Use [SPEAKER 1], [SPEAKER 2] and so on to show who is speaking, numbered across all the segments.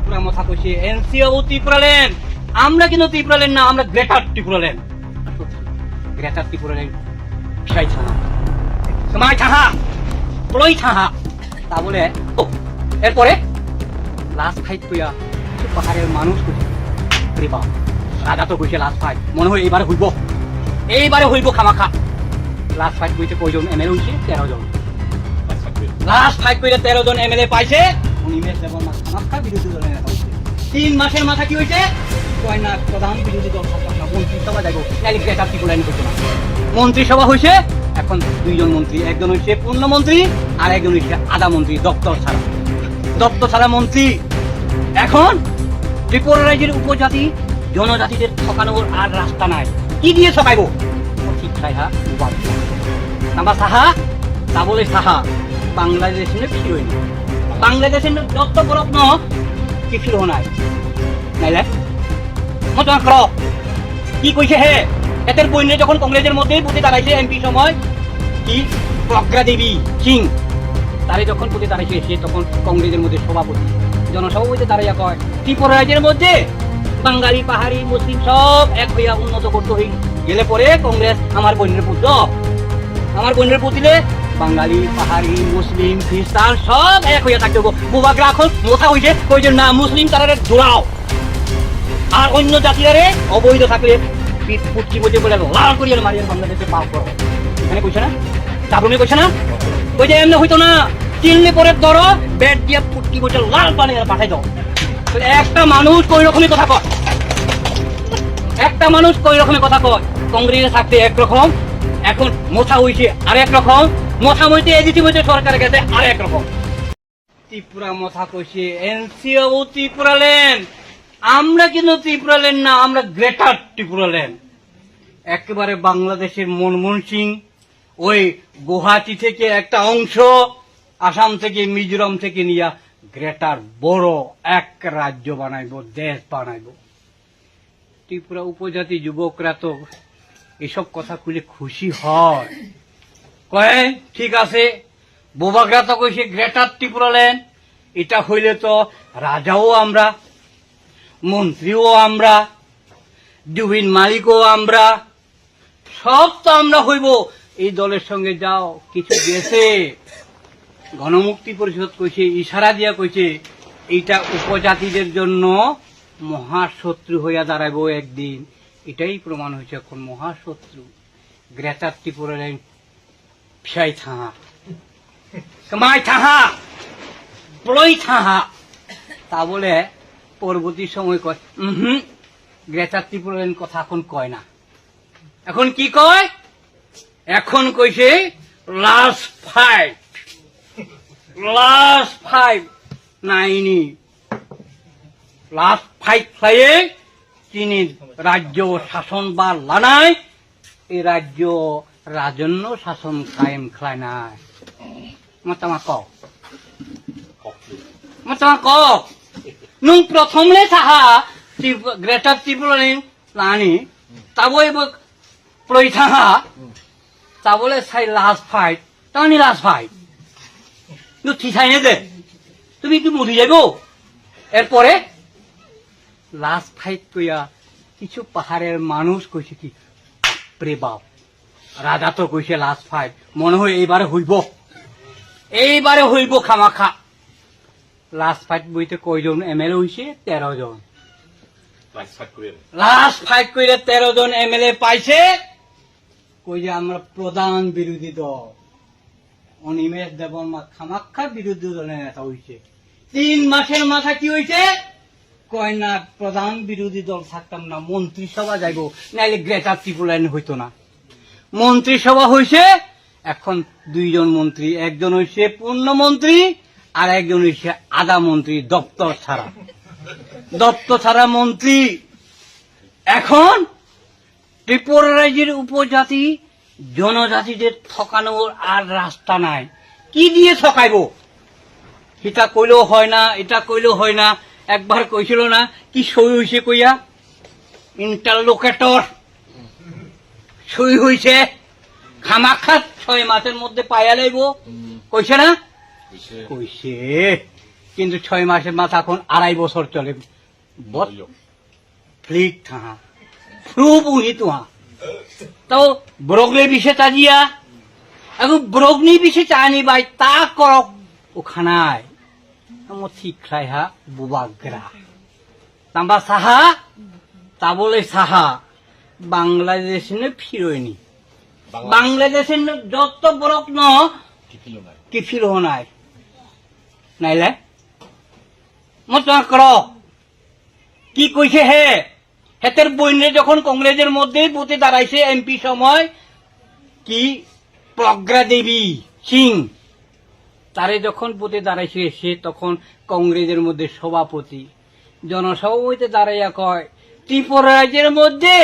[SPEAKER 1] ত্রিপুরা মাথা কইছে এনসিও ত্রিপুরাল্যান্ড, আমরা কিন্তু ত্রিপুরাল্যান্ড না, আমরা গ্রেটার ত্রিপুরাল্যান্ড। গ্রেটার ত্রিপুরাল্যান্ড বিষয় ছাহা সময় ছাহা প্রলয় ছাহা তা বলে এরপরে লাস্ট ফাইট কইয়া পাহাড়ের মানুষ কইছে রাজা তো কইছে লাস্ট ফাইট, মনে হয় এইবারে হইব খামাখা। লাস্ট ফাইট কইতে কয়জন এমএলএ হইছে? 13 জন। লাস্ট ফাইট কইতে 13 জন এমএলএ পাইছে। উনিমেশ দেবর খামাখা বিরোধী দলের নেতা হইছে। 3 মাসের মাথা কি হইছে? কয় না প্রধান বিরোধী দল থাকতাম না, মন্ত্রিসভা যাইব, নাইলে গ্রেটার ত্রিপুরাল্যান্ড হইতো না। মন্ত্রিসভা হইছে, এখন 2 জন মন্ত্রী, একজন হইছে পূর্ণমন্ত্রী আর একজন হইছে আধা মন্ত্রী, দপ্তর ছাড়া মন্ত্রী। এখন ত্রিপুরা রাজ্যের উপজাতি জনজাতিদের ঠকানোর আর রাস্তা নাই। কি দিয়ে ঠকাইব? ঠিক সাহা নাম্বার সাহা তা বলে সাহা বাংলাদেশের কিছু হয়নি, বাংলাদেশের যত বরফ ন কিছু নাই নাইলে মতন কর। কি কইছে হে এদের বইনে যখন কংগ্রেসের মধ্যেই প্রতি দাঁড়াইছে এমপি সময় কি প্রজ্ঞা দেবী সিং তারে যখন প্রতি দাঁড়াইছে সে তখন কংগ্রেসের মধ্যে সভাপতি, জনসভাপতি দাঁড়াইয়া কয় ত্রিপুরা রাজ্যের মধ্যে বাঙালি পাহাড়ি মুসলিম সব এক হইয়া উন্নত করতে হই গেলে পরে কংগ্রেস আমার বোনের পুতিলে বাঙালি পাহাড়ি মুসলিম খ্রিস্টান সব এক হইয়া থাকতে বুবাকরা এখন মোথা হইছে কইছে না মুসলিম তারা জোড়াও আর অন্য জাতিরারে অবৈধ থাকলে পুটকি বইতে বলে লাল করিয়া মারিয়া বাংলাদেশে পাপ করো। এখানে কইছে না চাবরুমে কইছে না ওই যে এমনি হইতো না, চিনলে পরে ধরো ব্যাট দিয়ে পুটকি বইতে লাল বানিয়ে পাঠাই দাও। একটা মানুষ কই রকমের কথা কয়, কংগ্রেসে থাকতে একরকম, এখন মোথা হইছে আর এক রকম, মোথা মইতে এজিটি মইতে সরকারের কাছে আর এক রকম। ত্রিপুরা মোথা কইছে এনসিও ত্রিপুরাল্যান্ড, আমরা কিন্তু ত্রিপুরাল্যান্ড না, আমরা গ্রেটার ত্রিপুরাল্যান্ড। একেবারে বাংলাদেশের মনমোহন সিং ওই গুয়াহাটি থেকে একটা অংশ, আসাম থেকে মিজোরাম থেকে নিয়া গ্রেটার বড় এক রাজ্য বানাইব, দেশ বানাইব। ত্রিপুরা উপজাতি যুবকরা তো এসব কথা খুলে খুশি হয়, কয় ঠিক আছে বোবাকরা তো কইছে গ্রেটার ত্রিপুরাল্যান্ড, এটা হইলে তো রাজাও আমরা, মন্ত্রীও আমরা, জুবিন মালিকও আমরা, সব তো আমরা হইব। এই দলের সঙ্গে যাও কিছু গেছে, গণমুক্তি পরিষদ কইছে, ইশারা দিয়া কইছে এইটা উপজাতিদের জন্য মহাশত্রু হইয়া দাঁড়াইব একদিন। এটাই প্রমাণ হয়েছে এখন মহাশত্রু গ্রেটার ত্রিপুরাল্যান্ড ফিয়াই থাহা সময় থাহা প্রলয় থাহা তা বলে পরবর্তী সময় কয় গ্রেটার ত্রিপুরাল্যান্ড কথা এখন কয় না। এখন কি কয়? এখন কইছে লাস্ট ফাইট নাইনি লাস্ট ফাইট খাইয়ে তিনি রাজ্য শাসন বা লানায় এই রাজ্য রাজন্য শাসন কায়েম খায় নাই। মাতামা ক নুন প্রথমলে সাহা গ্রেটার ত্রিপুরাল্যান্ড লানি তাবই প্রই থাহা তা বলে সাই লাস্ট ফাইট তানি লাস্ট ফাইট ঠিক চাই দে তুমি কি মরি যাইব। এরপরে লাস্ট ফাইট কইয়া কিছু পাহাড়ের মানুষ কইছে কি প্রে বাপ রাজা তো কইছে লাস্ট ফাইট, মনে হয় এইবারে হইব খামাখা। লাস্ট ফাইট বইতে কয়জন এমএলএ হইছে? 13 জন। লাস্ট ফাইট কইলে 13 জন এমএলএ পাইছে। কই যে আমরা প্রধান বিরোধী দল, অনিমেষ দেববর্মা খামাখা বিরোধী দলের নেতা হইছে। 3 মাসের মাথা কি হইছে? কয় না প্রধান বিরোধী দল থাকতাম না, মন্ত্রিসভা যাইব, নাইলে গ্রেটার ত্রিপুরাল্যান্ড হইতো না। মন্ত্রিসভা হইছে, এখন 2 জন মন্ত্রী, একজন হইছে পূর্ণমন্ত্রী আর একজন হইছে আধা মন্ত্রী, দপ্তর ছাড়া মন্ত্রী। এখন ত্রিপুরা রাজ্যের উপজাতি জনজাতিদের ঠকানোর আর রাস্তা নাই। কি দিয়ে ঠকাইব? এটা কইলেও হয় না, এটা কইলেও হয় না। একবার কইছিল না কি সই হইছে কইয়া ইন্টারলোকেটর সই হইছে, খামাখা 6 মাসের মধ্যে পাইয়া লাইব, কইছে না? কইছে কিন্তু 6 মাসের মাথা এখন 2.5 বছর চলে বত ফ্লিক থাহা ফ্লু বুহি তুহা তো ব্রগলে বিশে তাজিয়া এখন ব্রগনি বিশে চানি বাই তা করক ওখানায় আমার ঠিক খাইহা বুবাগ্রা তাম্বা সাহা তা বলে সাহা বাংলাদেশে ফিরোয়নি বাংলাদেশে যত ব্রক ন কি ফিরো নাই নাইলে মত কর কি কইছে হে হেতের বইনে যখন কংগ্রেসের মধ্যে বুথে দাঁড়াইছে এমপি সময় কি প্রজ্ঞা দেবী সিং তারে যখন বুথে দাঁড়াইছে সে তখন কংগ্রেসের মধ্যে সভাপতি জনসভাপতিতে দাঁড়াইয়া কয় ত্রিপুরা রাজ্যের মধ্যে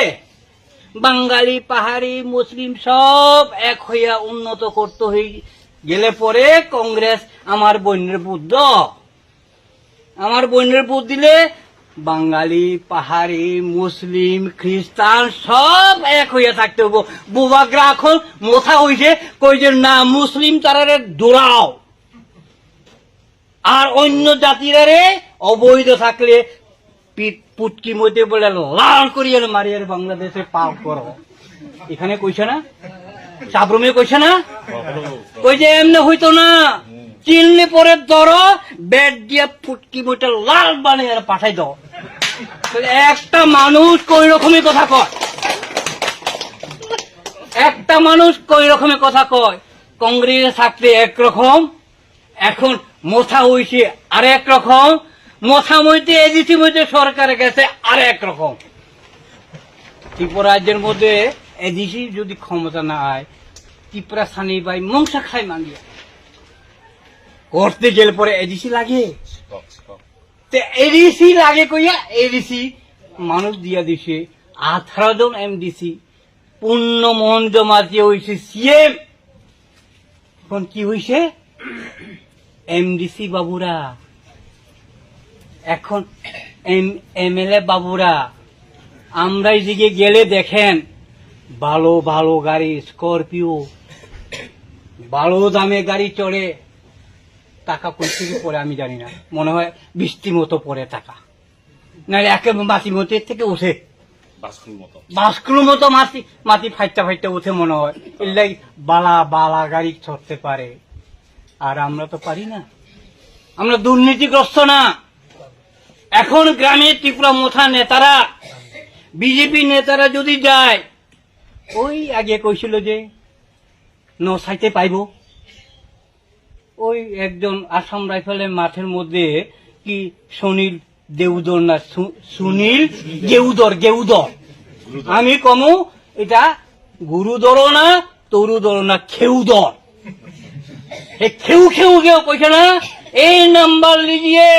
[SPEAKER 1] বাঙালি পাহাড়ি মুসলিম সব এক হইয়া উন্নত করতে হয়ে গেলে পরে কংগ্রেস আমার বইনের বুদ্ধ আমার বইনের বুদ্ধ দিলে বাঙালি পাহাড়ি মুসলিম খ্রিস্টান সব এক হইয়া থাকতে হবো বুবাগ্রা এখন মোথা হইছে কই যে না মুসলিম তারারে দৌড়াও আর অন্য জাতিরারে অবৈধ থাকলে পুটকি মধ্যে বলে লাল করিয়ে মারিয়ে বাংলাদেশে পাও করো এখানে কইছে না সাবরুমে কইছে না কই যে এমনি হইতো না চিনলে পরে ধরো ব্যাট দিয়ে ফুটকি মধ্যে লাল বানিয়ে পাঠাই দাও একটা মানুষ কই রকমের কথা কয় একটা মানুষ কই রকমের কথা কয় কংগ্রেসে থাকতে একরকম এখন মোথা হইছে আর এক রকম মোথা মধ্যে এডিসি মধ্যে সরকারের কাছে আর এক রকম ত্রিপুরা রাজ্যের মধ্যে এডিসি যদি ক্ষমতা না হয় ত্রিপুরা সানি বাই মংসা খাই মানিয়ে করতে গেলে পরে এডিসি লাগে এডিসি লাগে কইয়া এডিসি মানুষ দিয়া দিছে 18 জন এমডিসি পূর্ণ মহেন্দ্র মাঝিয়ে হয়েছে সিএম এখন কি হয়েছে এমডিসি বাবুরা এখন এমএলএ বাবুরা আমরা এদিকে গেলে দেখেন ভালো ভালো গাড়ি স্করপিও ভালো দামে গাড়ি চড়ে টাকা কই থেকে পরে আমি জানি না মনে হয় বৃষ্টি মতো পরে টাকা নাহলে একে মাটি মতো থেকে উঠে বাস্কুর মতো মাটি ফাইটটা উঠে মনে হয় এলাই বালা বালা গাড়ি চড়তে পারে আর আমরা তো পারি না আমরা দুর্নীতিগ্রস্ত না এখন গ্রামে ত্রিপুরা মোথা নেতারা বিজেপি নেতারা যদি যায় ওই আগে কইছিল যে নসাইতে পাইব ওই একজন আসাম রাইফেলের মাঠের মধ্যে কি সুনীল দেউদর না সুনীল গেউদর আমি কমু এটা গুরুদর না তরুদর না খেউদর খেউ গেও কইছে না এই নাম্বার লিজিয়ে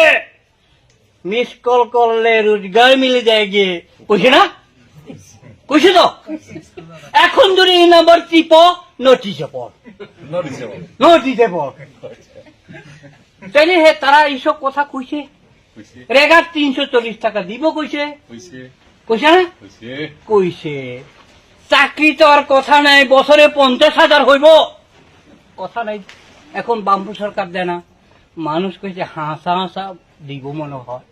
[SPEAKER 1] মিস কল করলে রোজগার মিলে যায় গিয়ে কইছে না কইছে তো এখন যদি এই নাম্বার টিপ নোটিশে পড় তাইলে হে তারা এইসব কথা কইছে রেগার 340 টাকা দিব কইছে কইছে না কইছে চাকরি তো আর কথা নাই বছরে 50,000 হইব কথা নাই এখন বামপুর সরকার দেয় না মানুষ কইছে হাসা দিব মনে হয়